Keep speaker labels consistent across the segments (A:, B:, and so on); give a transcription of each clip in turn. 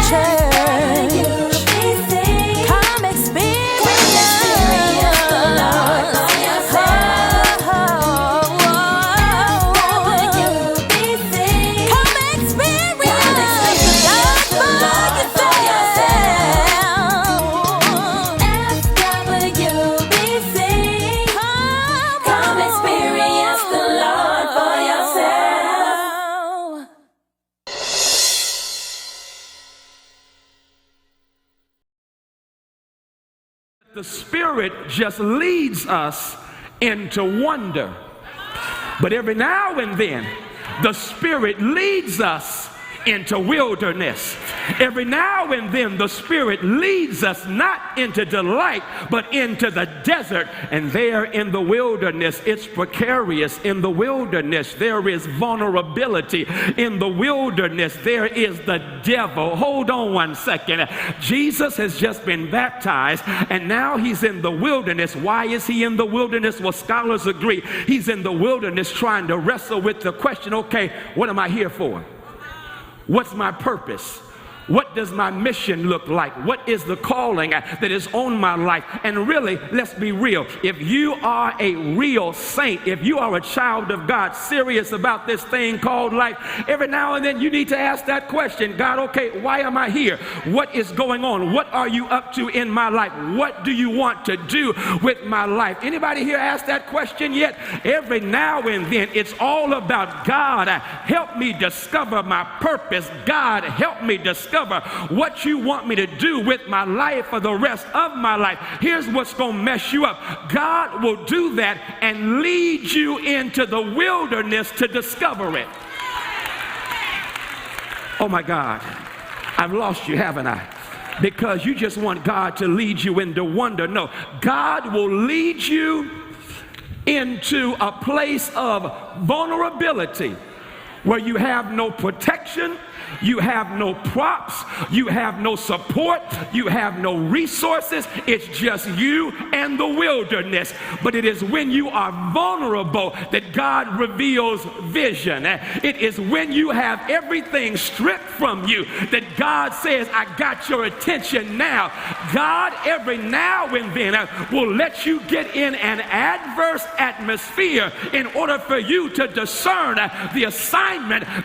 A: Baptist Church. Come experience the Lord for yourself. Come experience the Lord for yourself. FWBC. Come experience the Lord for yourself.
B: The Spirit just leads us into wonder. But every now and then, the Spirit leads us into wilderness. Every now and then, the Spirit leads us not into delight, but into the desert. And there in the wilderness, it's precarious. In the wilderness, there is vulnerability. In the wilderness, there is the devil. Hold on one second. Jesus has just been baptized, and now he's in the wilderness. Why is he in the wilderness? Well, scholars agree. He's in the wilderness trying to wrestle with the question, okay, what am I here for? What's my purpose? What does my mission look like? What is the calling that is on my life? And really, let's be real. If you are a real saint, if you are a child of God, serious about this thing called life, every now and then you need to ask that question. God, okay, why am I here? What is going on? What are you up to in my life? What do you want to do with my life? Anybody here ask that question yet? Every now and then it's all about God, help me discover my purpose. God, help me discover what you want me to do with my life for the rest of my life. Here's what's going to mess you up. God will do that and lead you into the wilderness to discover it. Oh my God, I've lost you, haven't I? Because you just want God to lead you into wonder. No, God will lead you into a place of vulnerability where you have no protection, you have no props, you have no support, you have no resources. It's just you and the wilderness. But it is when you are vulnerable that God reveals vision. It is when you have everything stripped from you that God says, I got your attention now. God every now and then will let you get in an adverse atmosphere in order for you to discern the assignment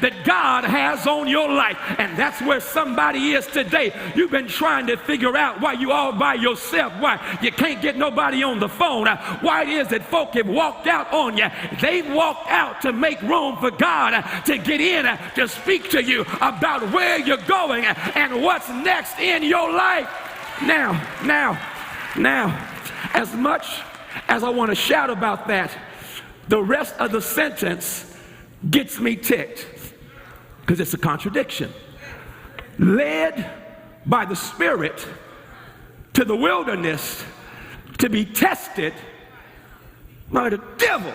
B: that God has on your life. And that's where somebody is today. You've been trying to figure out why you all by yourself, why you can't get nobody on the phone, why it is that folk have walked out on you. They've walked out to make room for God to get in to speak to you about where you're going and what's next in your life. Now, as much as I want to shout about that, the rest of the sentence gets me ticked. Because it's a contradiction. Led by the Spirit to the wilderness to be tested by the devil.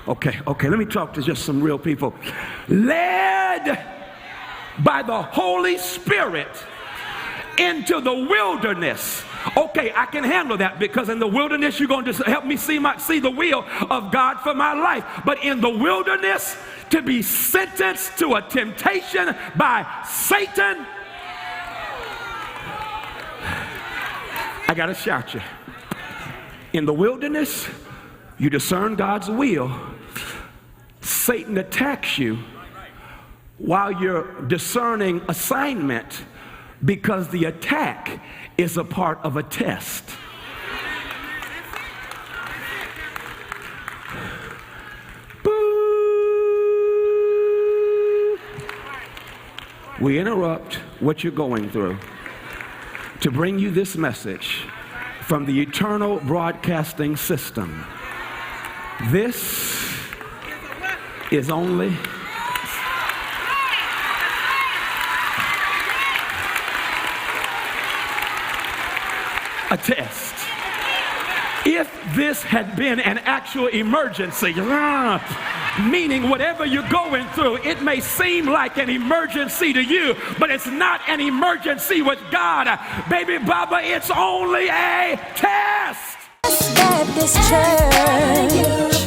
B: Okay, let me talk to just some real people. Led by the Holy Spirit into the wilderness. Okay, I can handle that because in the wilderness you're going to help me see the will of God for my life. But in the wilderness, to be sentenced to a temptation by Satan, I gotta shout you. In the wilderness, you discern God's will. Satan attacks you while you're discerning assignment because the attack is a part of a test. We interrupt what you're going through to bring you this message from the Eternal Broadcasting System. This is only a test. If this had been an actual emergency, meaning whatever you're going through, it may seem like an emergency to you, but it's not an emergency with God. Baby Baba, it's only a test.
A: Baptist Church.